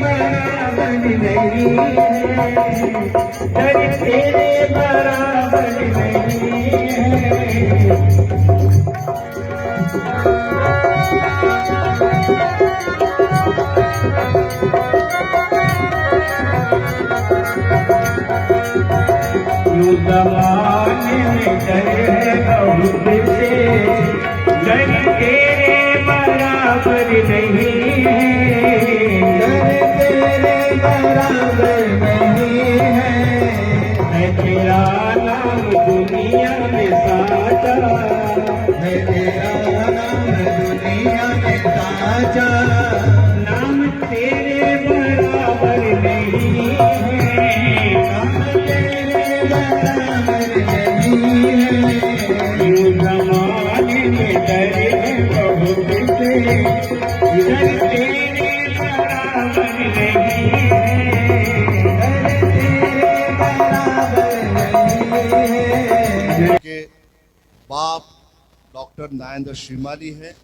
बराबर नहीं है, दर तेरे बराबर नहीं है। यूं ज़माने में डरे बहुत से, दर तेरे बराबर नहीं है, दर तेरे बराबर नहीं है। मैं तेरा नाम दुनिया में साचा, मैं तेरा नाम दुनिया में साचा, नाम तेरे बराबर नहीं है, नाम तेरे बराबर नहीं है। यूं ज़माने में डरे बहुत से, इधर तेरे बराबर नहीं है, इधर तेरे बराबर नहीं है। के बाप डॉक्टर नागेंद्र श्रीमाली है,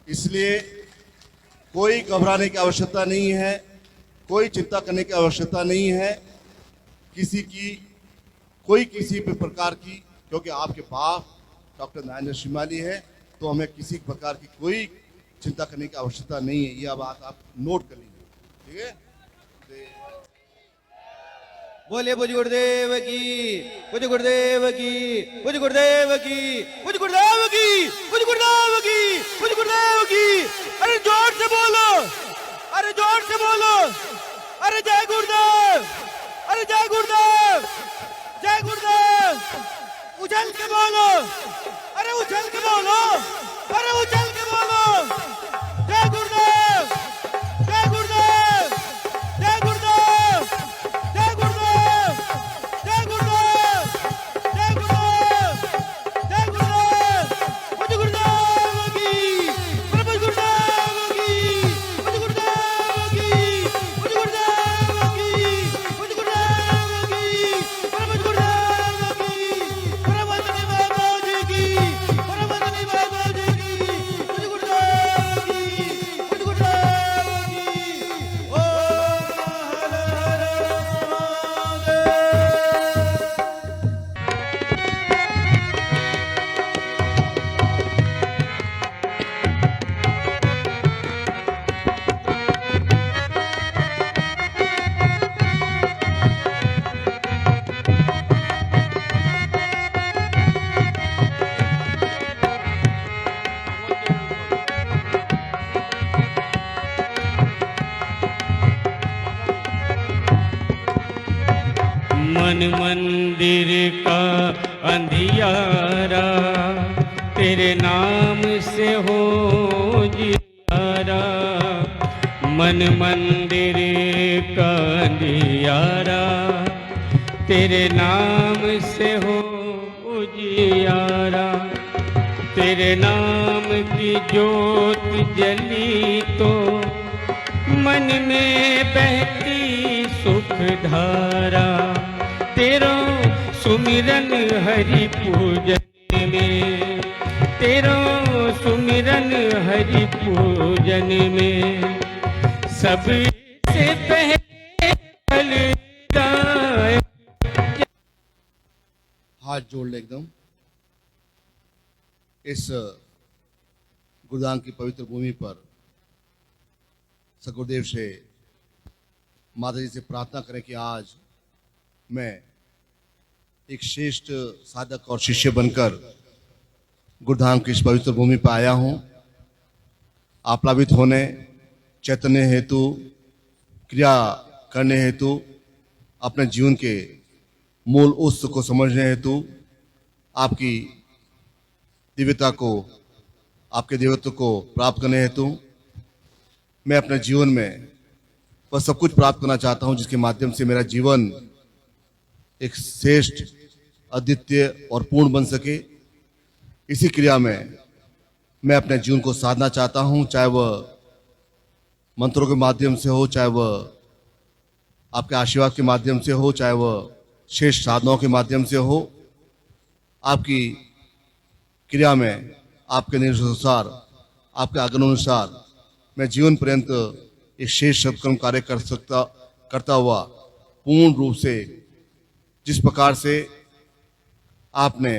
इसलिए कोई घबराने की आवश्यकता नहीं है, कोई चिंता करने की आवश्यकता नहीं है किसी की, कोई किसी भी प्रकार की, क्योंकि आपके बाप डॉक्टर नागेंद्र श्रीमाली है, तो हमें किसी प्रकार की कोई चिंता करने की आवश्यकता नहीं है। यह बात आप नोट कर लीजिए, ठीक है। बोले बुझ गुरुदेव की, बुझ गुरुदेव की, बुझ गुरुदेव की, बुझ गुरुदेव की, बुझ गुरुदेव की, बुझ गुरुदेव की। अरे जोर से बोलो, अरे जोर से बोलो, अरे जय गुरुदेव, अरे जय गुरुदेव, जय गुरुदेव। उछल के बोलो, अरे उछल के बोलो, अरे उछल के बोलो। जय गुरुदेव, जय गुरुदेव, जय गुरुदेव, जय गुरुदेव, जय गुरुदेव, जय गुरुदेव, जय गुरुदेव। मुझ गुरुदेव की, मुझ गुरुदेव की, मुझ गुरुदेव की, मुझ गुरुदेव की, मुझ गुरुदेव की, मुझ गुरुदेव की, परमवंदनीय बाबा जी की, परमवंदनीय बाबा जी की, मुझ गुरुदेव की, मुझ गुरुदेव की। ओम हर हर महादेव। मन मंदिर का अंधियारा तेरे नाम से हो जियारा, मन मंदिर का अंधियारा तेरे नाम से हो जियारा। तेरे नाम की ज्योत जली तो मन में बहती सुख धारा, तेरो सुमिरन हरि पूजन में, तेरो सुमिरन हरि पूजन में, सबसे पहले फलदायक। हाथ जोड़ ले एकदम। इस गुरुधाम की पवित्र भूमि पर सदगुरुदेव से, माता जी से प्रार्थना करें कि आज मैं एक श्रेष्ठ साधक और शिष्य बनकर गुरुधाम की इस पवित्र भूमि पर आया हूँ। आप्लावित होने, चैतन्य हेतु, क्रिया करने हेतु, अपने जीवन के मूल उत्स को समझने हेतु, आपकी दिव्यता को, आपके देवत्व को प्राप्त करने हेतु मैं अपने जीवन में वह सब कुछ प्राप्त करना चाहता हूं जिसके माध्यम से मेरा जीवन एक श्रेष्ठ, अद्वितीय और पूर्ण बन सके। इसी क्रिया में मैं अपने जीवन को साधना चाहता हूं, चाहे वह मंत्रों के माध्यम से हो, चाहे वह आपके आशीर्वाद के माध्यम से हो, चाहे वह श्रेष्ठ साधनाओं के माध्यम से हो। आपकी क्रिया में, आपके निर्देशानुसार, आपके आज्ञानुसार मैं जीवन पर्यंत एक शेष सत्कर्म कार्य करता हुआ पूर्ण रूप से जिस प्रकार से आपने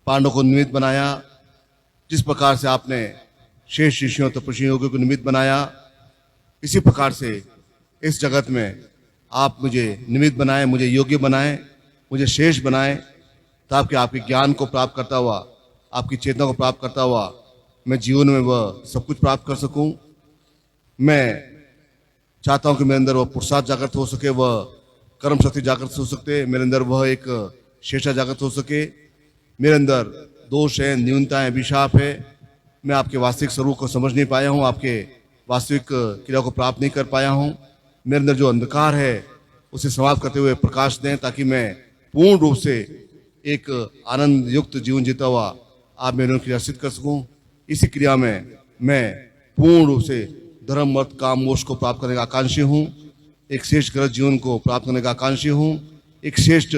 पांडवों को निमित्त बनाया, जिस प्रकार से आपने शेष ऋषियों तपस्वी योगियों को निमित्त बनाया, इसी प्रकार से इस जगत में आप मुझे निमित्त बनाए, मुझे योग्य बनाए, मुझे शेष बनाए, ताकि आपके ज्ञान को प्राप्त करता हुआ, आपकी चेतना को प्राप्त करता हुआ मैं जीवन में वह सब कुछ प्राप्त कर सकूं। मैं चाहता हूं कि मेरे अंदर वह पुरुषार्थ जागृत हो सके, वह कर्म शक्ति जागृत हो सकते, मेरे अंदर वह एक शेषा जागृत हो सके। मेरे अंदर दोष है, न्यूनताएं, अभिशाप है, मैं आपके वास्तविक स्वरूप को समझ नहीं पाया हूं, आपके वास्तविक क्रिया को प्राप्त नहीं कर पाया हूं। मेरे अंदर जो अंधकार है उसे समाप्त करते हुए प्रकाश दें, ताकि मैं पूर्ण रूप से एक आनंद युक्त जीवन जीता हुआ आप मेरे क्रिया सिद्ध कर सकूं। इसी क्रिया में मैं पूर्ण रूप से धर्म अर्थ काम मोक्ष को प्राप्त करने का आकांक्षी हूँ, एक श्रेष्ठ गृह जीवन को प्राप्त करने का आकांक्षी हूँ, एक श्रेष्ठ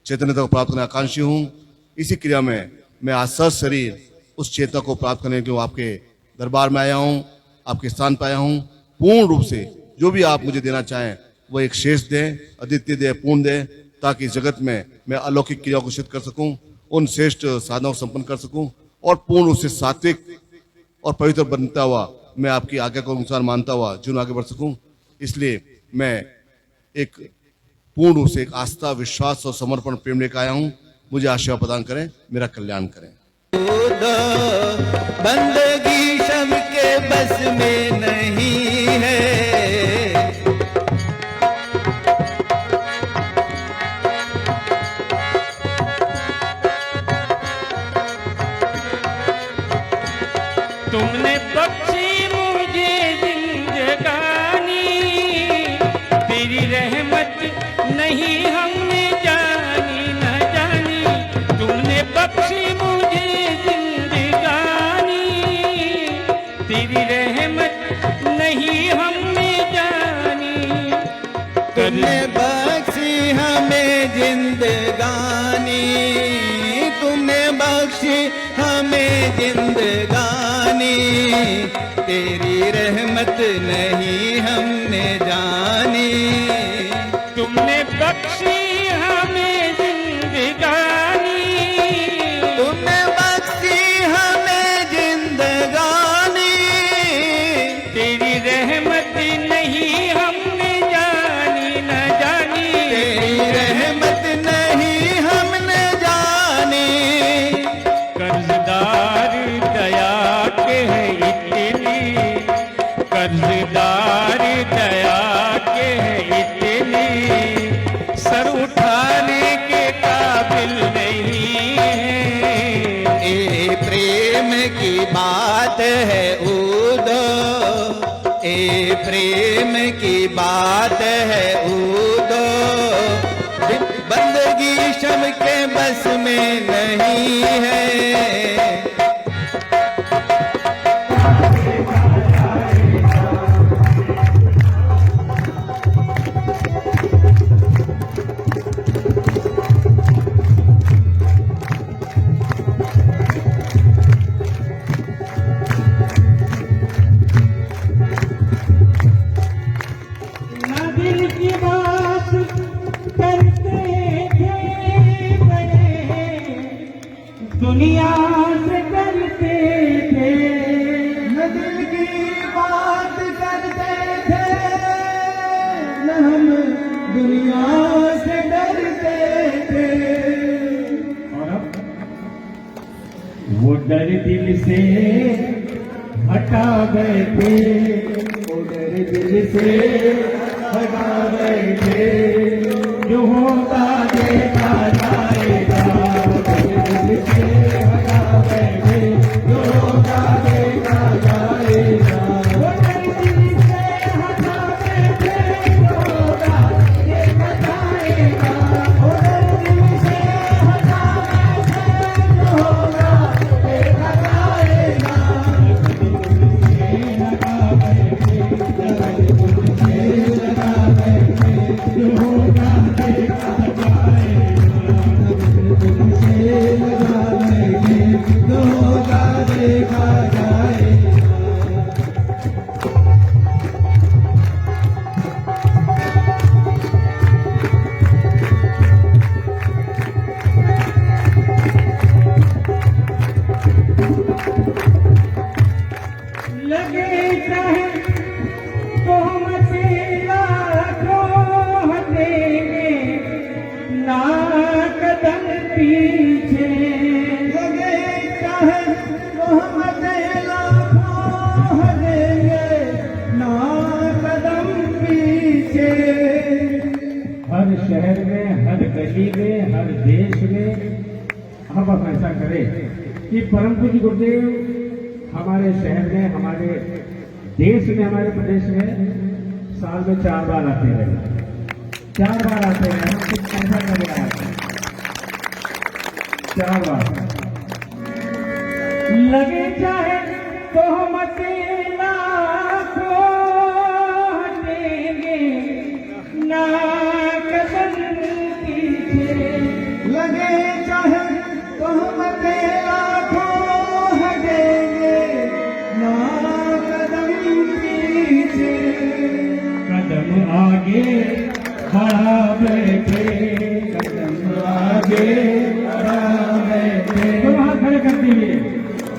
चैतन्यता को प्राप्त करने का आकांक्षी हूँ। इसी क्रिया में मैं आज सह शरीर उस चेतना को प्राप्त करने के लिए आपके दरबार में आया हूँ, आपके स्थान पर आया हूँ। पूर्ण रूप से जो भी आप मुझे देना चाहें वह एक शेष दें, अद्वितीय दें, पूर्ण दें, ताकि इस जगत में मैं अलौकिक क्रिया को सिद्ध कर सकूं, उन श्रेष्ठ साधनों को संपन्न कर सकूं और पूर्ण रूप से सात्विक और पवित्र बनता हुआ मैं आपकी आज्ञा को अनुसार मानता हुआ जीवन आगे बढ़ सकूं। इसलिए मैं एक पूर्ण रूप से एक आस्था, विश्वास और समर्पण प्रेम लेकर आया हूं। मुझे आशीर्वाद प्रदान करें, मेरा कल्याण करें। बंदगी शब के बस में नहीं है, तुमने बख्शी मुझे जिंदगानी, तेरी रहमत नहीं हमने जानी न जानी। तुमने बख्शी मुझे जिंदगानी, तेरी रहमत नहीं हमने जानी। तुमने बख्शी हमें जिंदगानी, तुमने बख्शी हमें जिंदगानी, तेरी रहमत नहीं हमने जानी। तुमने बख्शी हमें जिंदगानी, तुमने बख्शी हमें जिंदगानी, तेरी रहमत नहीं हमने जानी न जानी। तेरी रहमत नहीं हमने जानी। कर्जदार दया के है इतनी, कर्जदार दया के है इतनी, सर उठाने के काबिल नहीं है। ए प्रेम की बात है उदो, ए प्रेम की बात है उदो, बंदगी शब के बस में नहीं है। ना दिल की बात करते थे बड़े, दुनिया से डरते थे। न दिल की बात करते थे, न हम दुनिया से डरते थे। और अब वो डर दिल से हटा गए थे, वो डर दिल से हटा गए थे। जो होता देखा जाएगा। वो डर दिल से हटा गए थे, जो होता देखा जाएगा। वो डर दिल से हटा गए थे, जो होता देखा जाएगा। वो डर दिल से हटा गए थे, जो होता देखा जाएगा। जो होगा देखा जाएगा। हर शहर में, हर गली में, हर देश में हम अब ऐसा करें कि परम पूज्य गुरुदेव हमारे शहर में, हमारे देश में, हमारे प्रदेश में साल में 4 बार आते रहे, 4 बार आते रहे। हम कुछ ऐसा कर रहे हैं 4 बार लगे चाहे तो मत लाखों हटेंगे ना कदम पीछे, लगे चाहे तो मत लाखों हटेंगे ना कदम पीछे, कदम आगे बढ़ा बैठे, कदम आगे बढ़ा बैठे। तो वहां खड़े करते हुए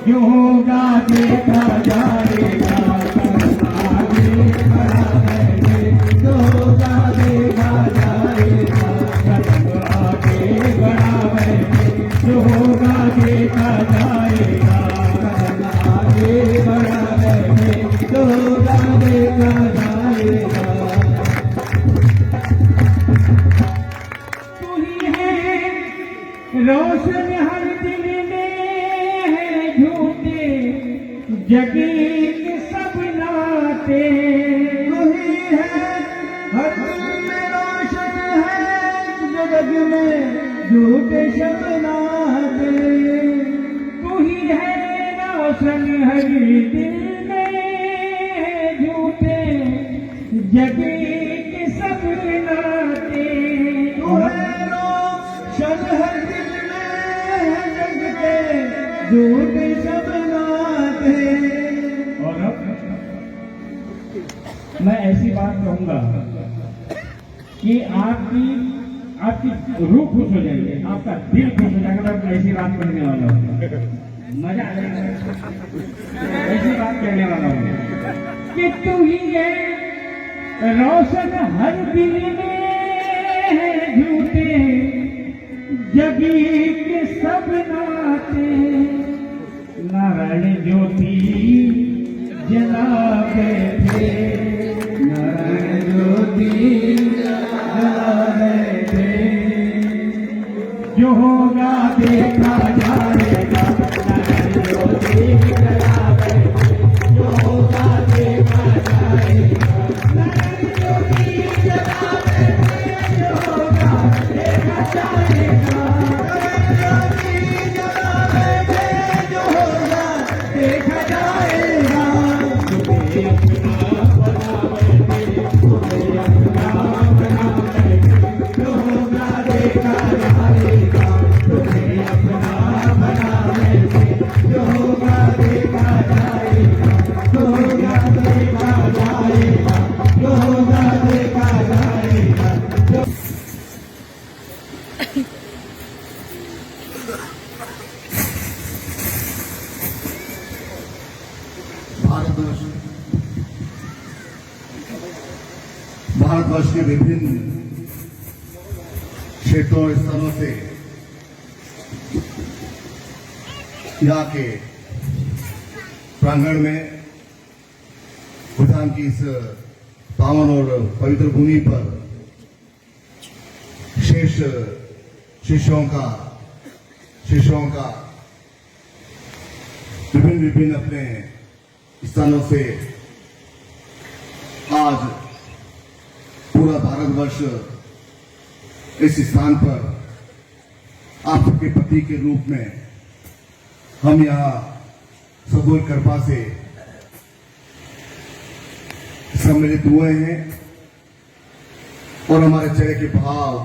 जो होगा देखा जाएगा, कदम आगे बढ़ा बैठे, जो होगा देखा जाएगा, कदम आगे बढ़ा बैठे, जो होगा देखा जाएगा, कदम आगे बढ़ा बैठे, जो होगा देखा जाएगा। तू ही है रोशन हर दिल में है झूठे जगी के सब नाते, तू ही है हर दिल में रोशन है जगत में झूठे शब्द नाते, तू ही है रोशन हर दिल में है झूठे जगी के सब नाते। तू है रोशन हर दिल में है जग के झूठे शब्द नाते। और अब मैं ऐसी बात कहूंगा कि आपकी रूह खुश हो जाएगी, आपका दिल खुश हो जाएगा। मैं ऐसी बात करने वाला हूँ, मजा आ जाएगा। ऐसी बात कहने वाला हूँ कि तू ही है रोशन हर दिल में है झूठे जगी के सब नाते, नारायण ज्योति जला बैठे, नारायण ज्योति जला बैठे, जो होगा देखा जाएगा, नारायण ज्योति जला बैठे, जो होगा देखा जाएगा, नारायण ज्योति जला बैठे, जो होगा देखा जाएगा, नारायण ज्योति जला बैठे, जो होगा देखा जाएगा। तुम्हें अपना बना बैठे, तुम्हें अपना बना बैठे, जो होगा देखा जाएगा, तुम्हें अपना बना बैठे, जो होगा देखा जाएगा, जो होगा देखा जाएगा, जो होगा देखा जाएगा। भारतवर्ष के विभिन्न क्षेत्रों और स्थानों से यहाँ के प्रांगण में गुरुधाम की इस पावन और पवित्र भूमि पर शेष शिष्यों का विभिन्न अपने स्थानों से आज पूरा भारतवर्ष इस स्थान पर आप सबके पति के रूप में हम यहाँ सगोर कृपा से सम्मिलित हुए हैं और हमारे चेहरे के भाव,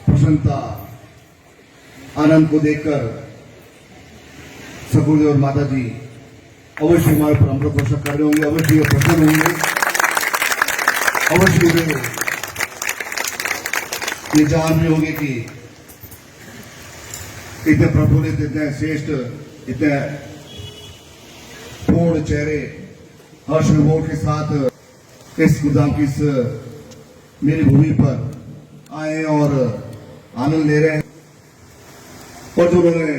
प्रसन्नता, आनंद को देखकर सगुरुदेव और माता जी अवश्य हमारे पर अमृत वर्षा कर रहे होंगे, अवश्य ये प्रसन्न होंगे, अवश्य ये जान भी होंगे कि इतने प्रफुल्लित, इतने श्रेष्ठ, इतने पूर्ण चेहरे हर्ष विमोद के साथ इस गुरुधाम की इस मेरी भूमि पर आए और आनंद ले रहे हैं। और जो उन्होंने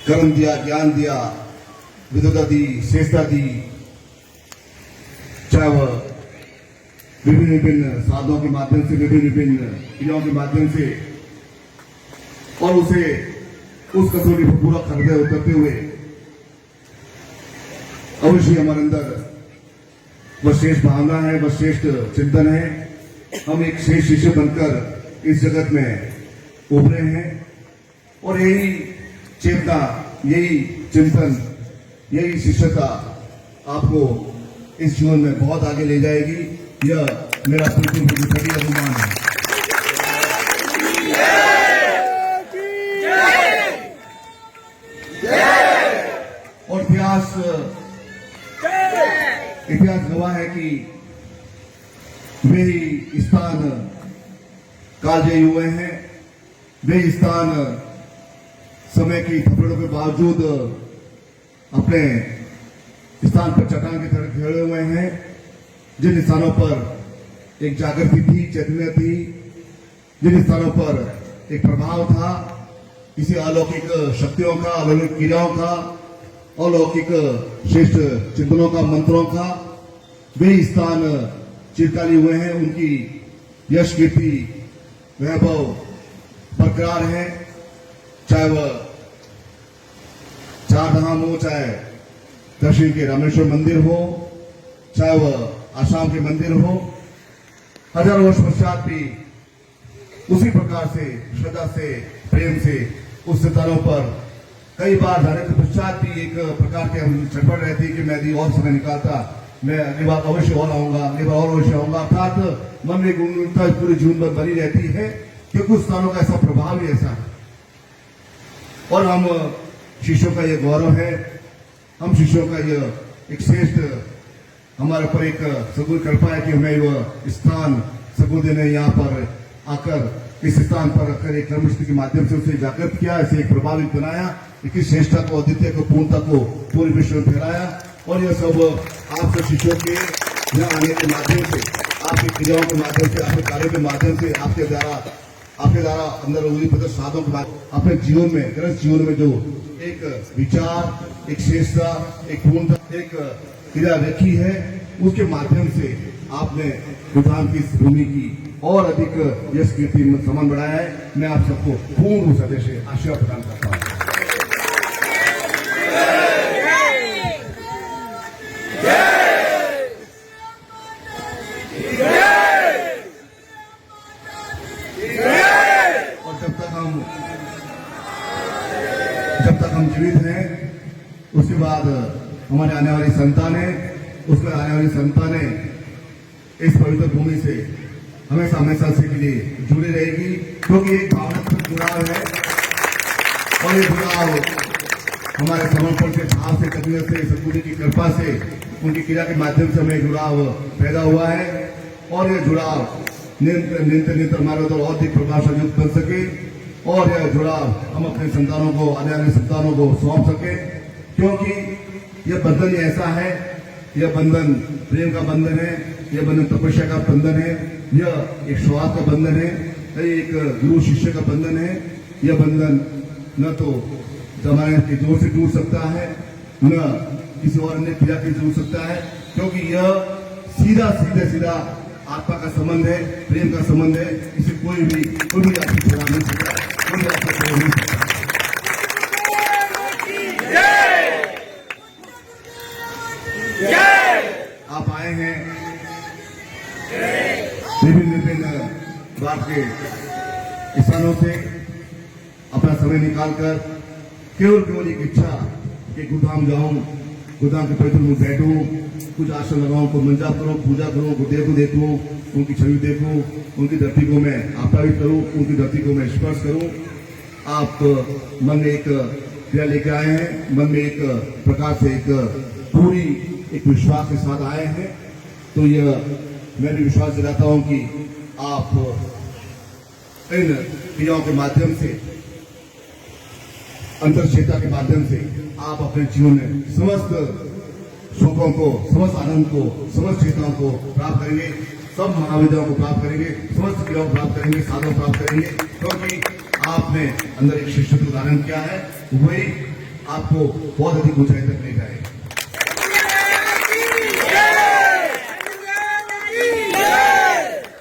कर्म दिया, ज्ञान दिया, विद्वता दी, श्रेष्ठता दी, चाहे वह विभिन्न विभिन्न साधनों के माध्यम से, विभिन्न विभिन्न क्रियाओं के माध्यम से, और उसे उस कसौटी पर पूरा खरीदे उतरते हुए अवश्य हमारे अंदर वह श्रेष्ठ भावना है, वह श्रेष्ठ चिंतन है। हम एक श्रेष्ठ शिष्य बनकर इस जगत में उभरे हैं और यही चेतना, यही चिंतन, यही शिष्यता आपको इस जीवन में बहुत आगे ले जाएगी। यह मेरा पूर्ण अनुमान है। और इतिहास गवाह है कि वे ही स्थान कालजयी हुए हैं, वे स्थान समय की थपड़ों के बावजूद अपने स्थान पर चट्टान की तरह खड़े हुए हैं। जिन स्थानों पर एक जागृति थी, चैतन्य थी, जिन स्थानों पर एक प्रभाव था किसी अलौकिक शक्तियों का, अलौकिक क्रियाओं का, अलौकिक श्रेष्ठ चिंतनों का, मंत्रों का, वे स्थान चिरकालीन हुए हैं। उनकी यश, कीर्ति, वैभव बरकरार है। चाहे वह चार धाम हो, चाहे दक्षिण के रामेश्वर मंदिर हो, चाहे वह आसाम के मंदिर हो, हजारों वर्ष पश्चात भी उसी प्रकार से श्रद्धा से, प्रेम से उस स्थानों पर कई बार जाने के पश्चात भी एक प्रकार के हम चटपट रहती है कि मैं यदि और समय निकालता, मैं अगली बार अवश्य और आऊंगा, अगली बार और अवश्य आऊंगा। अर्थात मन में गुणवत्ता पूरे जीवन भर बनी रहती है क्योंकि उस स्थानों का ऐसा प्रभाव ही ऐसा है। और हम शिष्यों का यह गौरव है, हम शिष्यों का यह एक श्रेष्ठ हमारे पर एक सगुण कृपा है कि हमें वह स्थान सगुरुदेव ने यहाँ पर आकर इस स्थान पर रखकर एक कर्मशक्ति के माध्यम से उसे जागृत किया, इसे एक प्रभावित बनाया, इसकी श्रेष्ठता को, अद्वितीय को, पूर्णता को पूरे विश्व में फैलाया। और यह सब आप सब शिष्यों के यहाँ आने के माध्यम से, आपकी क्रियाओं के माध्यम से, आपके कार्यों के माध्यम से, आपके द्वारा अंदर उन्हीं साधनों के माध्यम अपने जीवन में, गृहस्थ जीवन में जो एक विचार, एक श्रेष्ठता, एक पूर्णता, एक क्रिया रखी है, उसके माध्यम से आपने गुरुधाम की इस भूमि की और अधिक यश कीर्ति में समान बढ़ाया है। मैं आप सबको पूर्ण रूप से आशीर्वाद प्रदान करता हूँ। और जब तक हम जीवित हैं, उसके बाद हमारे आने वाली संतानें इस पवित्र भूमि से हमेशा से के लिए जुड़ी रहेगी, क्योंकि एक भावनात्मक जुड़ाव है। और ये जुड़ाव हमारे समर्पण के भाव से, तकनीक से, सदगुरु की कृपा से, उनकी क्रिया के माध्यम से हमें जुड़ाव पैदा हुआ है। और यह जुड़ाव निरंतर हमारे उधर और अधिक प्रभावशाली बन सके और यह जुड़ाव हम अपने संतानों को, आने वाले संतानों को सौंप सके, क्योंकि यह बंधन ऐसा है, यह बंधन प्रेम का बंधन है, यह बंधन तपस्या का बंधन है, यह एक स्वभाव का बंधन है, एक गुरु शिष्य का बंधन है। यह बंधन न तो जमाने की जोर से टूट सकता है, न किसी और अन्य क्रिया से जुड़ सकता है, क्योंकि यह सीधा आत्मा का संबंध है, प्रेम का संबंध है। इसे कोई भी आपसे छुड़ा नहीं सकता, कोई आपसे छोड़ नहीं सकता। आप आए हैं विभिन्न बात के स्थानों से अपना समय निकालकर केवल एक इच्छा कि गुरुधाम जाऊं, गुरुधाम के पवित्र में बैठूं, कुछ आसन लगाऊं, को मंजाप करूं, पूजा करूं, गुरुदेव को देखूं, उनकी छवि देखूं, उनकी धरती को मैं आप्लावित करूं, उनकी धरती को मैं स्पर्श करूं। आप मन में एक क्रिया लेकर आए हैं, मन में एक प्रकार से एक पूरी एक विश्वास के साथ आए हैं। तो यह मैं भी विश्वास दिलाता हूं कि आप इन क्रियाओं के माध्यम से, अंतरक्षेत्र के माध्यम से आप अपने जीवन में समस्त सुखों को, समस्त आनंद को, समस्त चेतनाओं को प्राप्त करेंगे, सब महाविद्याओं को प्राप्त करेंगे, समस्त क्रियाओं को प्राप्त करेंगे, साधन प्राप्त करेंगे, क्योंकि आपने अंदर एक शिष्यत्व धारण किया है, वही आपको बहुत अधिक ऊंचाई तक ले जाएगा।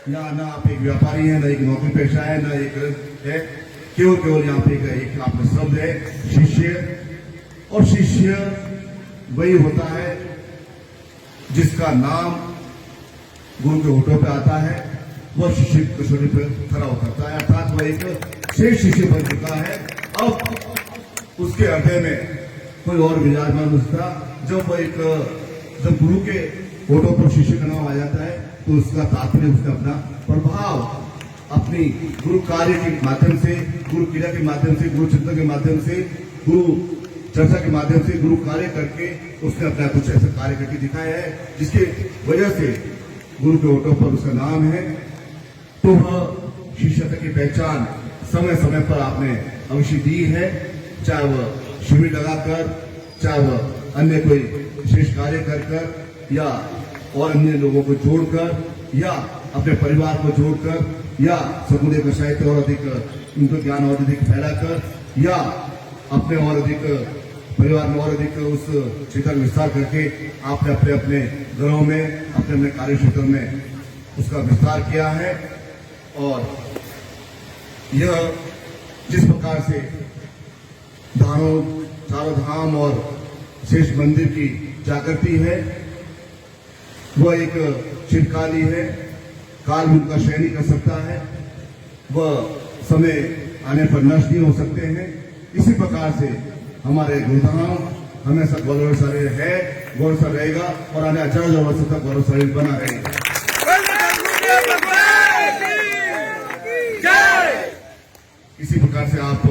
यहाँ ना आप एक व्यापारी हैं, ना एक नौकरी पेशा है, ना एक है, केवल यहाँ पे एक आपका शब्द है शिष्य। और शिष्य वही होता है जिसका नाम गुरु के होठों पे आता है, वह शिष्य कसौटी पर खरा उतरता है, अर्थात वह एक श्रेष्ठ शिष्य बन चुका है। अब उसके हृदय में कोई और विराजमान उसका जब गुरु के होठों पर शिष्य का नाम आ जाता है तो उसका तात्पर्य उसका अपना प्रभाव अपनी गुरु कार्य के माध्यम से, गुरु क्रिया के माध्यम से, गुरु चिंतन के माध्यम से, गुरु चर्चा के माध्यम से, गुरु कार्य करके उसने अपना कुछ ऐसा कार्य करके दिखाया है जिसके वजह से गुरु के होठों पर उसका नाम है। तो वह शिष्यता की पहचान समय समय पर आपने अवश्य दी है, चाहे वह शिविर लगाकर, चाहे वह अन्य कोई विशेष कार्य कर या और अन्य लोगों को जोड़कर, या अपने परिवार को जोड़कर, या समुदाय का साहित्य और अधिक उनका ज्ञान और अधिक फैलाकर, या अपने और अधिक परिवार में और अधिक उस क्षेत्र का विस्तार करके आपने अपने अपने घरों में, अपने अपने कार्य क्षेत्र में उसका विस्तार किया है। और यह जिस प्रकार से चारों धाम और शेष मंदिर की जागृति है, वह एक चिरकाली है, काल भी उनका शयन नहीं कर सकता है, वह समय आने पर नष्ट नहीं हो सकते हैं। इसी प्रकार से हमारे गुरुधाम हमेशा गौरवशाली है, गौरवशाली रहेगा और आने हजारों वर्षों तक गौरवशाली बना रहेगा। इसी प्रकार से आप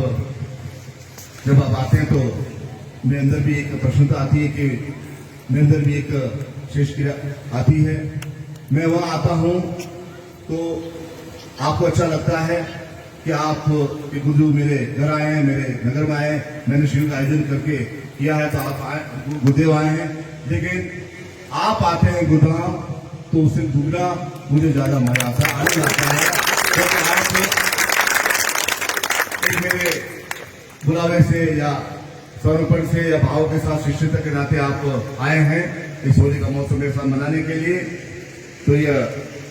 जब आप आते हैं तो मेरे अंदर भी एक प्रसन्नता आती है कि मेरे अंदर भी एक शेष क्रिया आती है। मैं वहां आता हूं तो आपको अच्छा लगता है कि आप के गुरु मेरे घर आए हैं, मेरे नगर में आए, मैंने शिविर का आयोजन करके किया है तो आप आए, गुरुदेव आए हैं। लेकिन आप आते हैं गुरुधाम तो उससे दुगना मुझे ज्यादा मजा आता है, आनंद आता है, क्योंकि आप मेरे बुलावे से या समर्पण से या भाव के साथ शिष्यता के नाते आप आए हैं इस होली का मौसम मेरे साथ मनाने के लिए। तो यह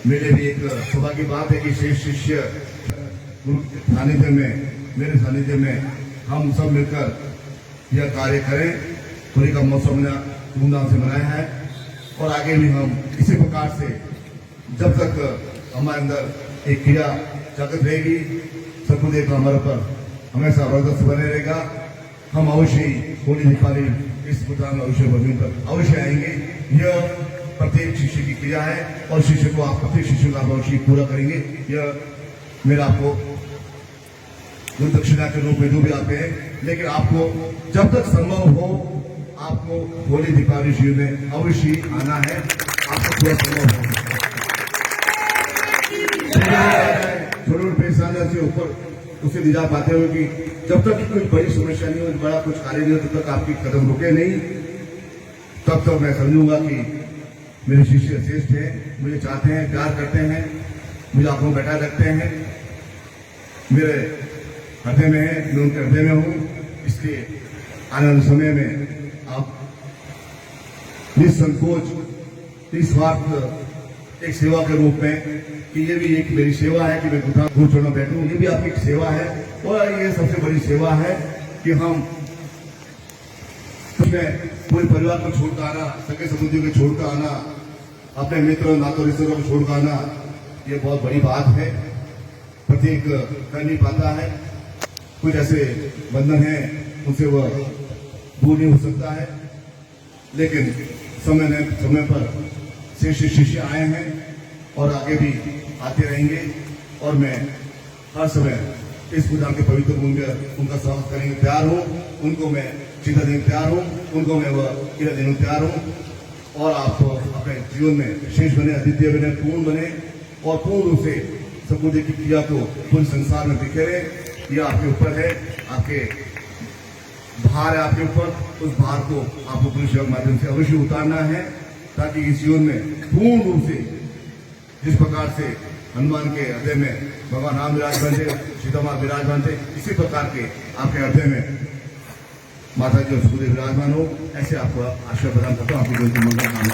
मेरे लिए एक सौभाग्य की बात है कि शेष शिष्य गुरु के सानिध्य में, मेरे सानिध्य में हम सब मिलकर यह कार्य करें। होली का मौसम हमने धूमधाम से मनाया है और आगे भी हम इसी प्रकार से जब तक हमारे अंदर एक क्रिया जागृत रहेगी, सतगुरुदेव का हमारे पर हमेशा वरदान बने रहेगा। हम अवश्य ही होली दीपावली इस गुरुधाम अवश्य भूमि पर अवश्य आएंगे। यह प्रत्येक शिष्य की क्रिया है और शिष्य को आप प्रत्येक शिष्य का अवश्य पूरा करेंगे। यह मेरा आपको गुरु दक्षिणा के रूप में जो भी आते हैं, लेकिन आपको जब तक संभव हो आपको होली दीपावली शिविर में अवश्य आना है, आपको पूरा संभव हो। छोटे परेशानियों से ऊपर उसे ले जा पाते हो कि जब तक कोई बड़ी समस्या नहीं हो, बड़ा कुछ कार्य नहीं हो, तब तक आपकी कदम रुके नहीं, तब तक मैं समझूंगा कि मेरे शिष्य श्रेष्ठ हैं, मुझे चाहते हैं, प्यार करते हैं, मुझे आंखों में बैठा रखते हैं, मेरे हृदय में है, मैं उनके हृदय में हूं। इसलिए आने वाले समय में आप निसंकोच, निस्वार्थ एक सेवा के रूप में कि ये भी एक मेरी सेवा है कि मैं गुरु चरणों बैठूं, ये भी आपकी एक सेवा है। और ये सबसे बड़ी सेवा है कि हम पूरे परिवार को छोड़कर आना, सगे संबंधियों को छोड़कर आना, अपने मित्रों नातों रिश्तेदारों को छोड़कर आना, ये बहुत बड़ी बात है। प्रत्येक कर नहीं पाता है, कुछ ऐसे बंधन है उनसे वह दूर नहीं हो सकता है। लेकिन समय पर शेष शिष्य आए हैं और आगे भी आते रहेंगे और मैं हर समय इस गुरुधाम के पवित्र भूमि में उनका स्वागत करने को तैयार हूँ, उनको मैं चिता देने तैयार हूँ, उनको मैं वह क्रिया देने तैयार हूँ। और आप अपने जीवन में शेष बने, अद्वितीय बने, पूर्ण बने और पूर्ण रूप से सतगुरुदेव की क्रिया को पूरे संसार में बिखेरे। यह आपके ऊपर है, आपके भार है आपके ऊपर, उस भार को आपको गुरु सेवा के माध्यम से अवश्य उतारना है, ताकि इस जीवन में पूर्ण रूप से जिस प्रकार से हनुमान के हृदय में भगवान राम विराजमान थे, सीता माँ विराजमान थे, इसी प्रकार के आपके हृदय में माता जी और सतगुरुदेव विराजमान हो, ऐसे आपको आशीर्वाद प्रदान करता हूँ। आपकी मंगल कामना।